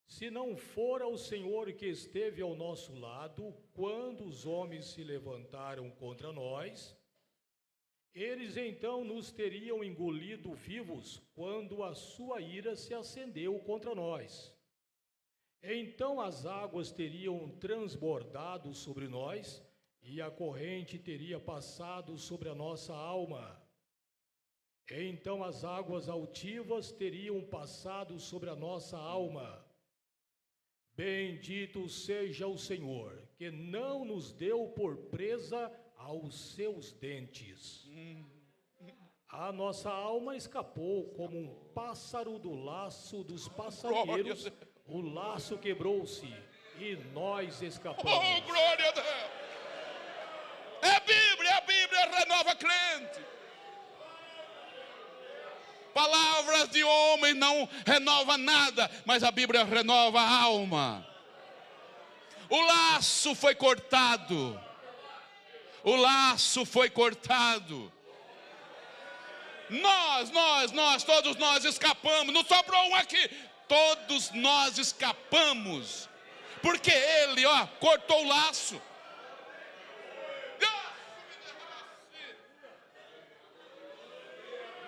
Se não fora o Senhor que esteve ao nosso lado, quando os homens se levantaram contra nós, Eles então nos teriam engolido vivos quando a sua ira se acendeu contra nós. Então as águas teriam transbordado sobre nós e a corrente teria passado sobre a nossa alma. Então as águas altivas teriam passado sobre a nossa alma. Bendito seja o Senhor, que não nos deu por presa aos seus dentes. A nossa alma escapou como um pássaro do laço dos passarinheiros. O laço quebrou-se e nós escapamos. Oh, glória a Deus! É a Bíblia renova crente. Palavras de homem não renova nada, mas a Bíblia renova a alma. O laço foi cortado. O laço foi cortado. Todos nós escapamos. Não sobrou um aqui. Todos nós escapamos. Porque ele, cortou o laço.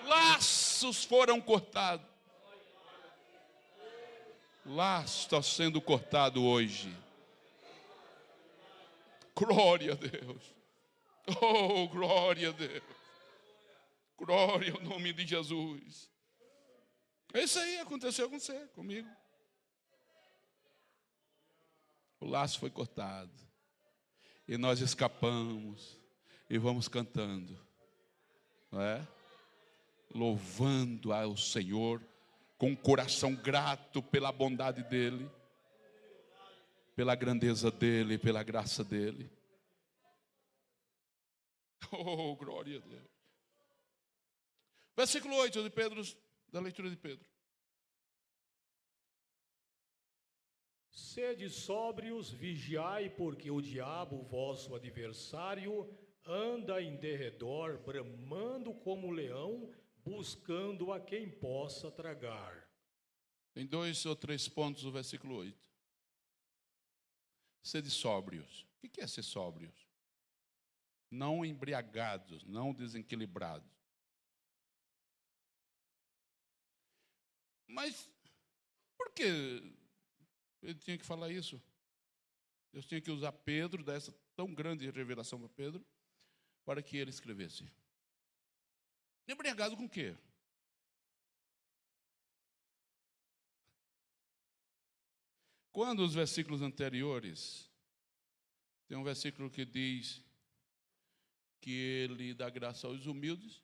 Laços foram cortados. Laço está sendo cortado hoje. Glória a Deus. Oh, glória a Deus. Glória ao nome de Jesus. Isso aí aconteceu com você, comigo. O laço foi cortado. E nós escapamos. E vamos cantando. Não é? Louvando ao Senhor. Com um coração grato pela bondade dEle. Pela grandeza dEle, pela graça dEle. Oh, glória a Deus. Versículo 8 de Pedro, da leitura de Pedro. Sede sóbrios, vigiai, porque o diabo, vosso adversário, anda em derredor, bramando como leão, buscando a quem possa tragar. Tem 2 ou 3 pontos do versículo 8. Sede sóbrios. O que é ser sóbrios? Não embriagados, não desequilibrados. Mas por que ele tinha que falar isso? Deus tinha que usar Pedro, dar essa tão grande revelação para Pedro, para que ele escrevesse. Embriagado com o quê? Quando os versículos anteriores, tem um versículo que diz que ele dá graça aos humildes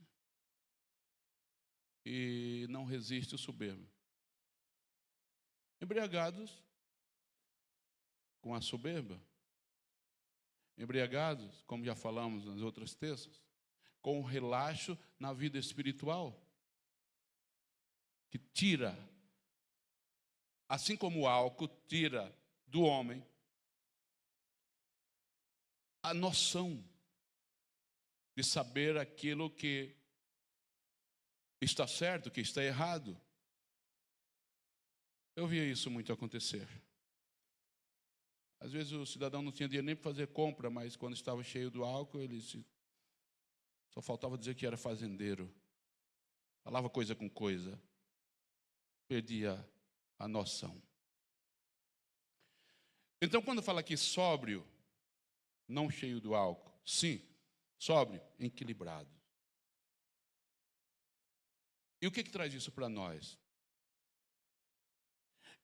e não resiste o soberbo. Embriagados com a soberba. Embriagados, como já falamos nas outras terças, com o relaxo na vida espiritual, que tira, assim como o álcool tira do homem a noção de saber aquilo que está certo, que está errado. Eu via isso muito acontecer. Às vezes o cidadão não tinha dinheiro nem para fazer compra, mas quando estava cheio do álcool, só faltava dizer que era fazendeiro. Falava coisa com coisa. Perdia a noção. Então, quando fala aqui sóbrio, não cheio do álcool, sim, sóbrio, equilibrado. E o que traz isso para nós?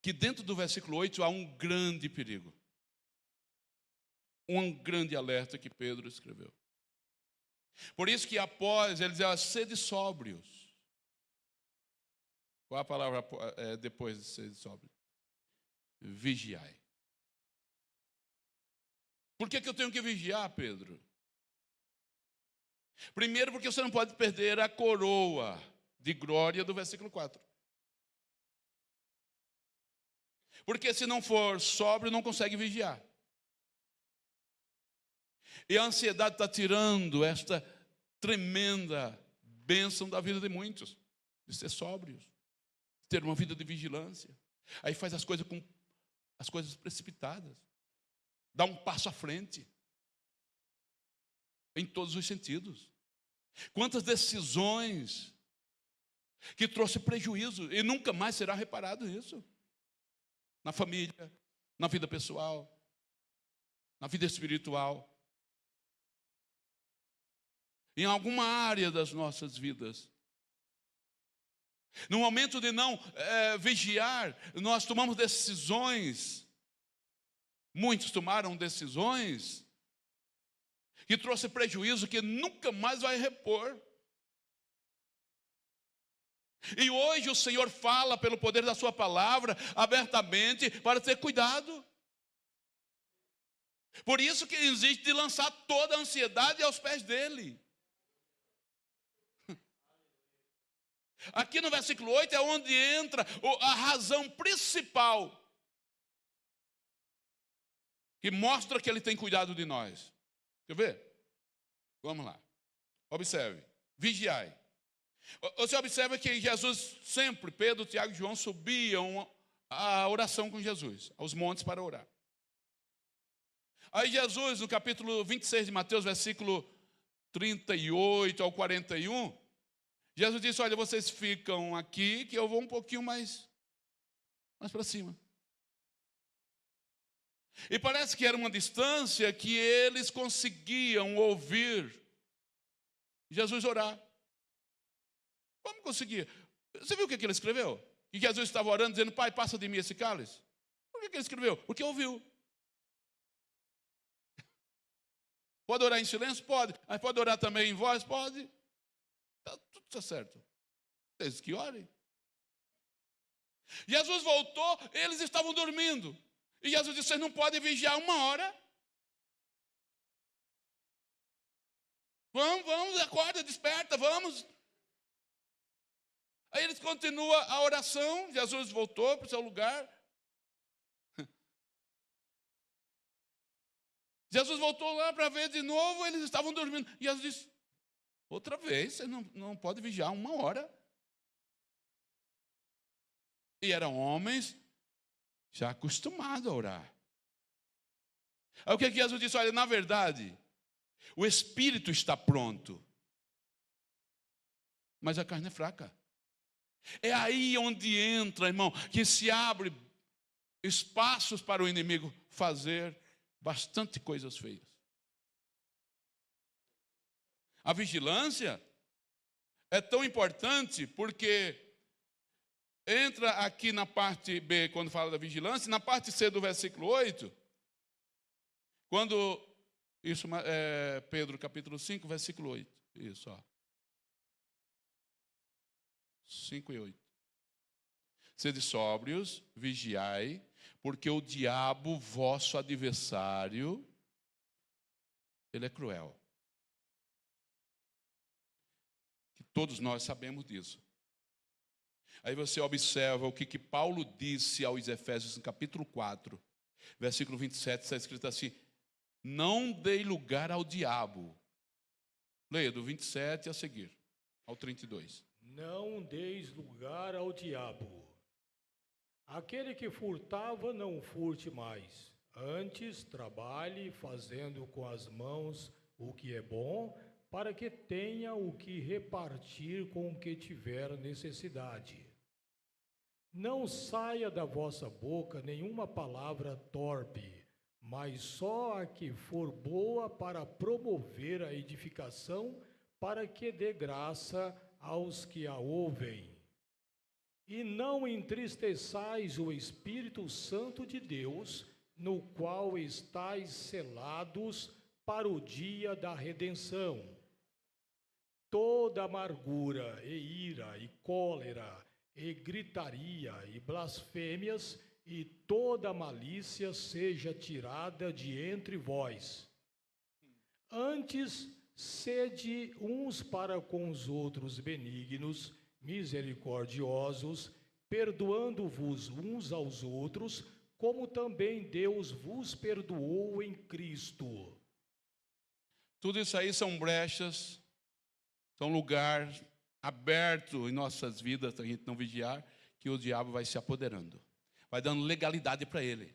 Que dentro do versículo 8 há um grande perigo. Um grande alerta que Pedro escreveu. Por isso que após ele diz, sede sóbrios. Qual a palavra depois de sede sóbrios? Vigiai. Por que eu tenho que vigiar, Pedro? Primeiro, porque você não pode perder a coroa de glória do versículo 4. Porque se não for sóbrio, não consegue vigiar. E a ansiedade está tirando esta tremenda bênção da vida de muitos. De ser sóbrios. De ter uma vida de vigilância. Aí faz as coisas precipitadas. Dá um passo à frente. Em todos os sentidos. Quantas decisões que trouxe prejuízo e nunca mais será reparado isso. Na família, na vida pessoal, na vida espiritual. Em alguma área das nossas vidas. No momento de não vigiar, nós tomamos decisões. Muitos tomaram decisões que trouxe prejuízo que nunca mais vai repor. E hoje o Senhor fala pelo poder da sua palavra abertamente para ter cuidado. Por isso que existe de lançar toda a ansiedade aos pés dele. Aqui no versículo 8 é onde entra a razão principal que mostra que ele tem cuidado de nós. Quer ver? Vamos lá. Observe. Vigiai. Você observa que Jesus sempre, Pedro, Tiago e João, subiam a oração com Jesus, aos montes para orar. Aí Jesus, no capítulo 26 de Mateus, versículo 38 ao 41, Jesus disse, olha, vocês ficam aqui, que eu vou um pouquinho mais para cima. E parece que era uma distância que eles conseguiam ouvir Jesus orar. Como conseguir? Você viu o que ele escreveu? Que Jesus estava orando, dizendo, Pai, passa de mim esse cálice. Por que ele escreveu? Porque ouviu. Pode orar em silêncio? Pode. Mas pode orar também em voz? Pode. Tudo está certo. Desde que orem. Jesus voltou, eles estavam dormindo. E Jesus disse, vocês não podem vigiar 1 hora. Vamos, acorda, desperta, vamos. Aí eles continuam a oração, Jesus voltou para o seu lugar. Jesus voltou lá para ver de novo, eles estavam dormindo. E Jesus disse, outra vez, você não pode vigiar 1 hora. E eram homens já acostumados a orar. Aí o que Jesus disse? Olha, na verdade, o espírito está pronto, mas a carne é fraca. É aí onde entra, irmão, que se abre espaços para o inimigo fazer bastante coisas feias. A vigilância é tão importante porque entra aqui na parte B, quando fala da vigilância, na parte C do versículo 8, quando, isso é Pedro capítulo 5, versículo 8, isso, ó. 5 e 8. Sede sóbrios, vigiai, porque o diabo, vosso adversário, ele é cruel. Que todos nós sabemos disso. Aí você observa o que Paulo disse aos Efésios, no capítulo 4, versículo 27, está escrito assim, não dei lugar ao diabo. Leia do 27 a seguir, ao 32. Não deis lugar ao diabo. Aquele que furtava, não furte mais. Antes, trabalhe, fazendo com as mãos o que é bom, para que tenha o que repartir com o que tiver necessidade. Não saia da vossa boca nenhuma palavra torpe, mas só a que for boa para promover a edificação, para que dê graça aos que a ouvem. E não entristeçais o Espírito Santo de Deus, no qual estáis selados para o dia da redenção. Toda amargura e ira e cólera e gritaria e blasfêmias e toda malícia seja tirada de entre vós. Antes, sede uns para com os outros benignos, misericordiosos, perdoando-vos uns aos outros, como também Deus vos perdoou em Cristo. Tudo isso aí são brechas, são lugar aberto em nossas vidas, se a gente não vigiar, que o diabo vai se apoderando. Vai dando legalidade para ele.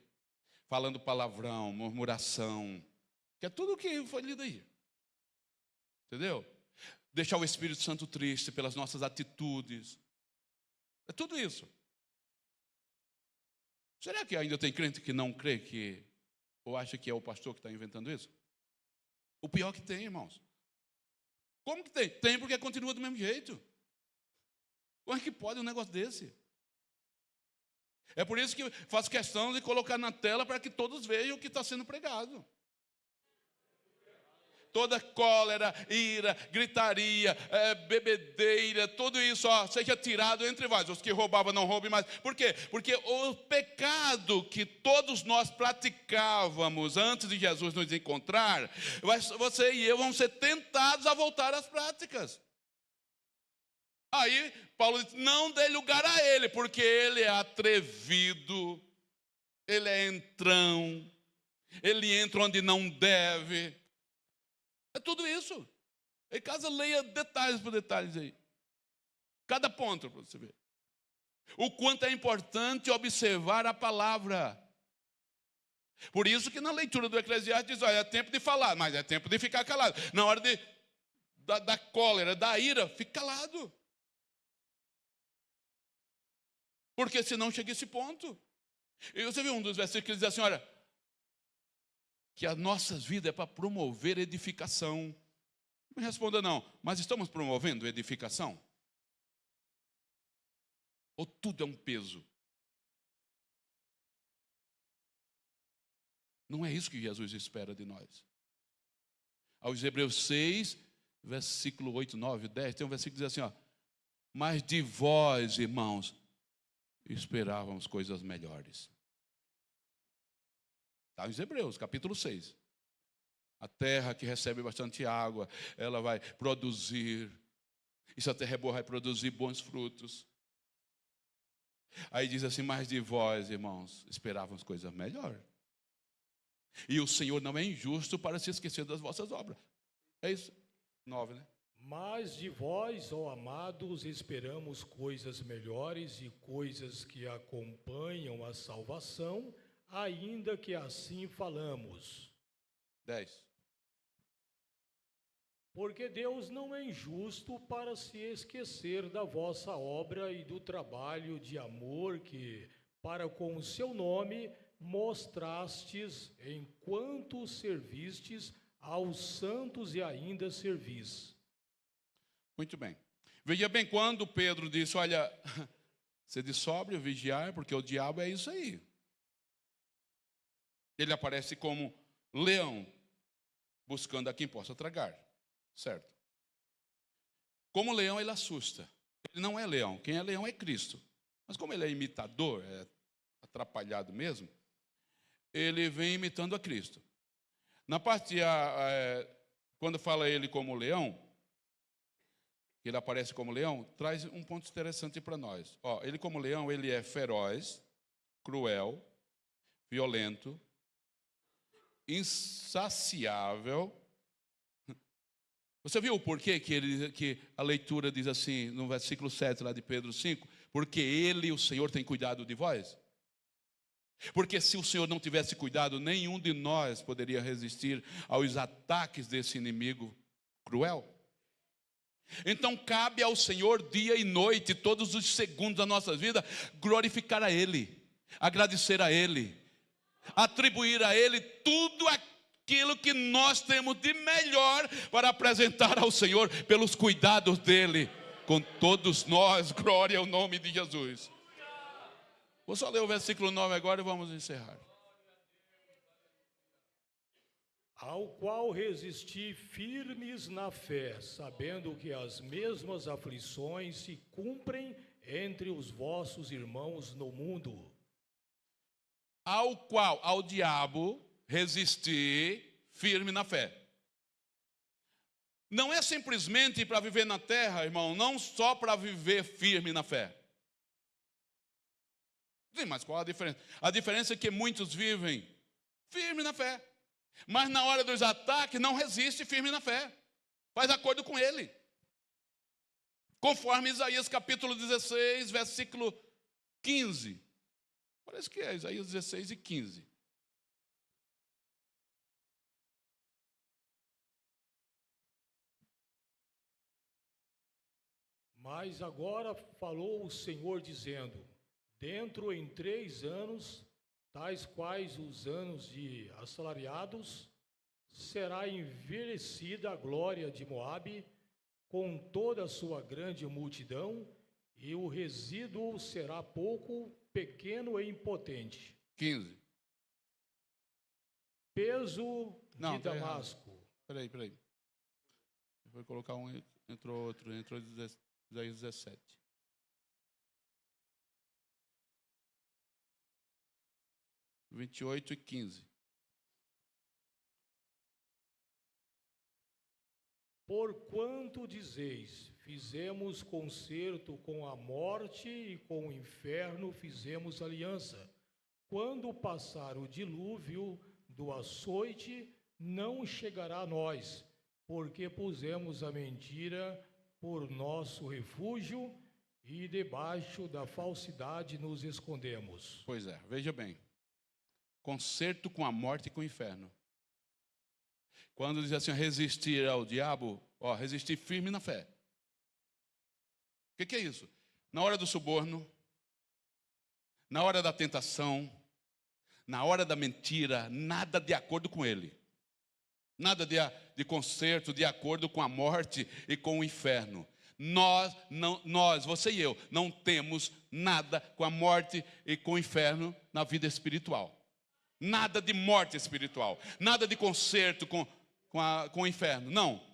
Falando palavrão, murmuração, que é tudo o que foi lido aí. Entendeu? deixar o Espírito Santo triste pelas nossas atitudes. É tudo isso. Será que ainda tem crente que não crê que, ou acha que é o pastor que está inventando isso? O pior que tem, irmãos. Como que tem? Tem porque continua do mesmo jeito. Como é que pode um negócio desse? É por isso que eu faço questão de colocar na tela para que todos vejam o que está sendo pregado. Toda cólera, ira, gritaria, bebedeira, tudo isso, seja tirado entre vós. Os que roubavam não roubem mais. Por quê? Porque o pecado que todos nós praticávamos antes de Jesus nos encontrar, você e eu vamos ser tentados a voltar às práticas. Aí Paulo diz, não dê lugar a ele, porque ele é atrevido, ele é entrão, ele entra onde não deve. É tudo isso. Em casa, leia detalhes por detalhes aí. Cada ponto para você ver. O quanto é importante observar a palavra. Por isso que na leitura do Eclesiastes diz, olha, é tempo de falar, mas é tempo de ficar calado. Na hora da cólera, da ira, fique calado. Porque senão chega a esse ponto. E você viu um dos versículos que diz assim, olha, que as nossas vidas é para promover edificação. Não me responda não, mas estamos promovendo edificação? Ou tudo é um peso? Não é isso que Jesus espera de nós. Aos Hebreus 6, versículo 8, 9, 10, tem um versículo que diz assim, mas de vós, irmãos, esperávamos coisas melhores. Está em Hebreus, capítulo 6. A terra que recebe bastante água, ela vai produzir. E se a terra é boa, vai produzir bons frutos. Aí diz assim, mas de vós, irmãos, esperávamos coisas melhores. E o Senhor não é injusto para se esquecer das vossas obras. É isso? 9, né? Mas de vós, ó amados, esperamos coisas melhores e coisas que acompanham a salvação, ainda que assim falamos. 10. Porque Deus não é injusto para se esquecer da vossa obra e do trabalho de amor que, para com o seu nome, mostrastes enquanto servistes aos santos e ainda servis. Muito bem. Veja bem, quando Pedro disse, olha, sede sóbrio, vigiar, porque o diabo é isso aí. Ele aparece como leão, buscando a quem possa tragar, certo? Como leão, ele assusta. Ele não é leão, quem é leão é Cristo. Mas como ele é imitador, é atrapalhado mesmo, ele vem imitando a Cristo. Na parte A, quando fala ele como leão, ele aparece como leão, traz um ponto interessante para nós. Ele como leão, ele é feroz, cruel, violento, insaciável. Você viu o porquê que a leitura diz assim, no versículo 7 lá de Pedro 5? Porque ele, o Senhor, tem cuidado de vós. Porque se o Senhor não tivesse cuidado, nenhum de nós poderia resistir aos ataques desse inimigo cruel. Então cabe ao Senhor dia e noite, todos os segundos da nossa vida, glorificar a Ele, agradecer a Ele, atribuir a Ele tudo aquilo que nós temos de melhor para apresentar ao Senhor pelos cuidados dEle com todos nós. Glória ao nome de Jesus. Vou só ler o versículo 9 agora e vamos encerrar. Ao qual resisti firmes na fé, sabendo que as mesmas aflições se cumprem entre os vossos irmãos no mundo. Ao qual, ao diabo, resisti firme na fé. Não é simplesmente para viver na terra, irmão, não só para viver firme na fé. Sim, mas qual a diferença? A diferença é que muitos vivem firme na fé. Mas na hora dos ataques não resiste firme na fé. Faz acordo com ele. Conforme Isaías capítulo 16, versículo 15. Parece que é Isaías 16 e 15. Mas agora falou o Senhor dizendo, dentro em 3 anos, tais quais os anos de assalariados, será envelhecida a glória de Moabe, com toda a sua grande multidão, e o resíduo será pouco, pequeno e impotente. 15. Peso Não, de tá errado. Damasco. Peraí. Vou colocar um, entrou outro, entrou Isaías 17. (28) e 15. Porquanto dizeis, fizemos concerto com a morte e com o inferno fizemos aliança. Quando passar o dilúvio do açoite, não chegará a nós, porque pusemos a mentira por nosso refúgio e debaixo da falsidade nos escondemos. Pois é, veja bem. Concerto com a morte e com o inferno. Quando diz assim, resistir ao diabo, resistir firme na fé. O que é isso? Na hora do suborno, na hora da tentação, na hora da mentira, nada de acordo com ele. Nada de concerto, de acordo com a morte e com o inferno. Nós, você e eu, não temos nada com a morte e com o inferno na vida espiritual. Nada de morte espiritual. Nada de concerto com o inferno. Não.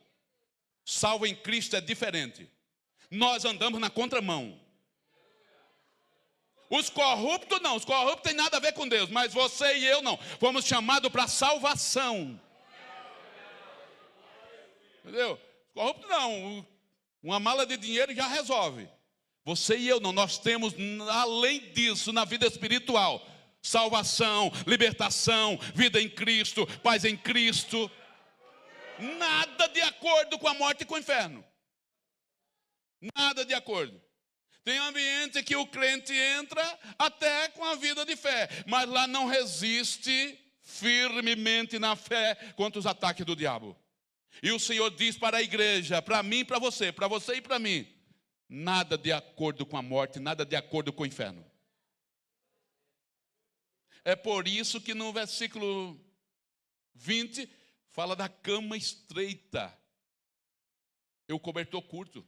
Salvo em Cristo é diferente. Nós andamos na contramão. Os corruptos não. Os corruptos têm nada a ver com Deus. Mas você e eu não. Fomos chamados para salvação. Entendeu? Os corruptos não. Uma mala de dinheiro já resolve. Você e eu não. Nós temos, além disso, na vida espiritual, salvação, libertação, vida em Cristo, paz em Cristo. Nada de acordo com a morte e com o inferno. Nada de acordo. Tem um ambiente que o crente entra até com a vida de fé, mas lá não resiste firmemente na fé contra os ataques do diabo. E o Senhor diz para a igreja, para mim e para você e para mim, nada de acordo com a morte, nada de acordo com o inferno. É por isso que no versículo 20, fala da cama estreita e o cobertor curto.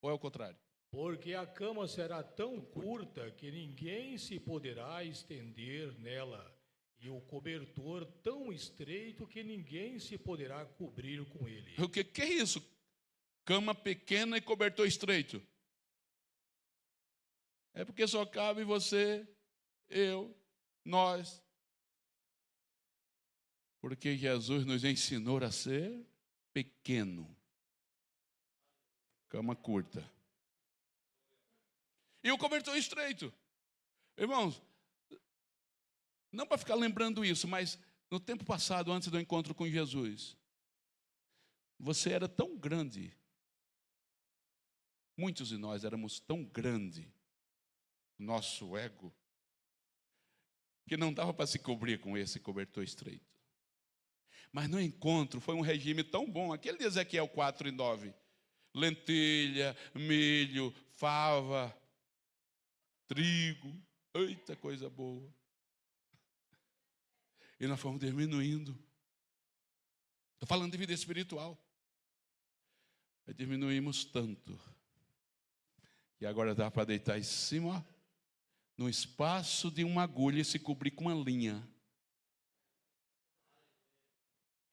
Ou é o contrário? Porque a cama será tão curta que ninguém se poderá estender nela, e o cobertor tão estreito que ninguém se poderá cobrir com ele. O que é isso? Cama pequena e cobertor estreito. É porque só cabe você, eu, nós. Porque Jesus nos ensinou a ser pequeno. Cama curta. E o cobertor estreito. Irmãos, não para ficar lembrando isso, mas no tempo passado, antes do encontro com Jesus, você era tão grande. Muitos de nós éramos tão grande, nosso ego, que não dava para se cobrir com esse cobertor estreito. Mas no encontro foi um regime tão bom, aquele de Ezequiel 4:9. Lentilha, milho, fava, trigo, eita coisa boa. E nós fomos diminuindo. Estou falando de vida espiritual. Aí diminuímos tanto. E agora dá para deitar em cima, no espaço de uma agulha e se cobrir com uma linha.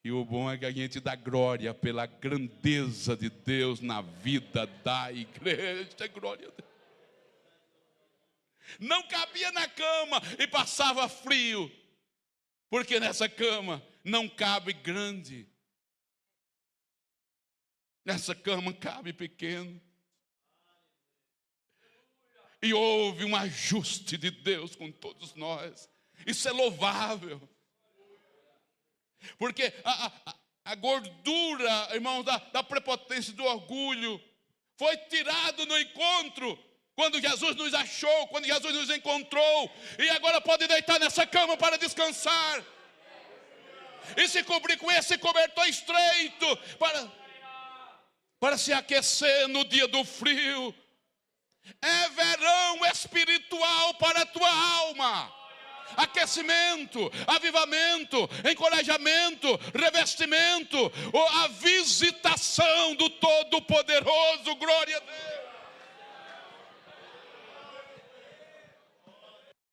E o bom é que a gente dá glória pela grandeza de Deus na vida da igreja. Glória a Deus. Não cabia na cama e passava frio. Porque nessa cama não cabe grande. Nessa cama cabe pequeno. E houve um ajuste de Deus com todos nós. Isso é louvável. Porque a gordura, irmãos, da prepotência, do orgulho, foi tirado no encontro, quando Jesus nos achou, quando Jesus nos encontrou, e agora pode deitar nessa cama para descansar, e se cobrir com esse cobertor estreito, para se aquecer no dia do frio. É verão espiritual para a tua alma. Aquecimento, avivamento, encorajamento, revestimento, a visitação do Todo-Poderoso,